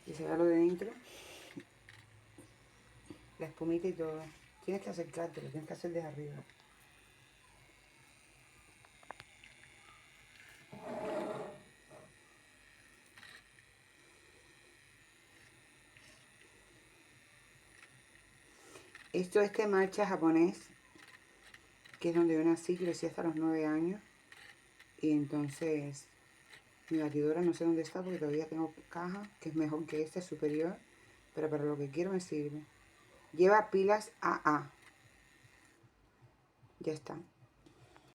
Y se vea lo de dentro. La espumita y todo. Tienes que acercártelo, tienes que hacer desde arriba. Esto es de marcha japonés, que es donde yo nací, crecí hasta los 9 años. Y entonces mi batidora no sé dónde está porque todavía tengo caja, que es mejor que esta, es superior. Pero para lo que quiero me sirve. Lleva pilas AA. Ya está.